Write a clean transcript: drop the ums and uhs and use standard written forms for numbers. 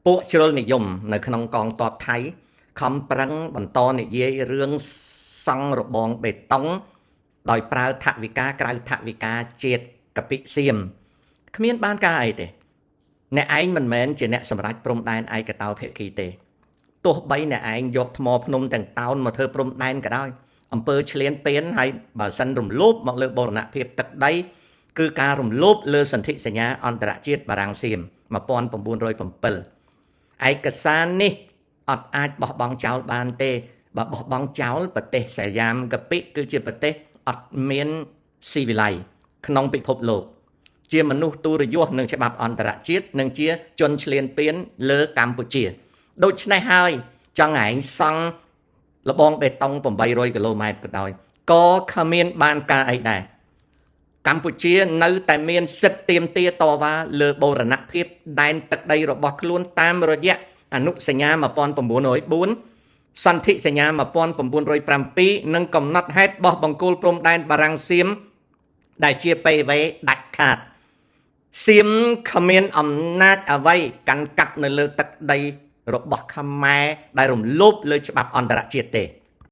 ពួកជ្រុលនិយមនៅក្នុងកងទ័ពថៃខំប្រឹងបន្តនិយាយរឿងសង់របងបេតុងដោយប្រើថវិកាក្រៅថវិកាជាតិកាពិសៀមគ្មានបានការអីទេអ្នកឯងមិនមែនជាអ្នកសម្រេចព្រំដែនឯកតោភាគីទេទោះបីអ្នកឯងយកថ្មភ្នំទាំងតោនមកធ្វើព្រំដែនក៏ដោយអំពើឈ្លានពានហើយបើសិនរំលោភមកលើបូរណភាពទឹកដីគឺការរំលោភលើសន្ធិសញ្ញាអន្តរជាតិបារាំងសៀម1907ឯកសារនេះអត់អាចបោះបង់ចោលបានទេបើបោះបង់ចោលប្រទេសសែយ៉ាមកាពិគឺជាប្រទេសអត់មានស៊ីវិល័យក្នុងពិភពលោកជាមនុស្សទូរយស្សនឹងច្បាប់អន្តរជាតិនិងជាជនឈ្លានពានលើកម្ពុជាដូច្នេះហើយចង់ឯងសង់លបងបេតុង800គីឡូម៉ែត្រក៏ដោយក៏គ្មានបានការអីដែរកម្ពុជានៅតែមានសិទ្ធិទាមទារតវ៉ាលើបូរណភាពដែនទឹកដីរបស់ខ្លួនតាមរយៈអនុសញ្ញា1904សន្ធិសញ្ញា1907និងកំណត់ហេតុបោះបង្គោលព្រំដែនបារាំងសៀមដែលជាPVដាច់ខាតសៀមគ្មានអំណាចអ្វីកាន់កាប់នៅលើទឹកដីរបស់ខ្មែរដែលរំលោភលើច្បាប់អន្តរជាតិទេ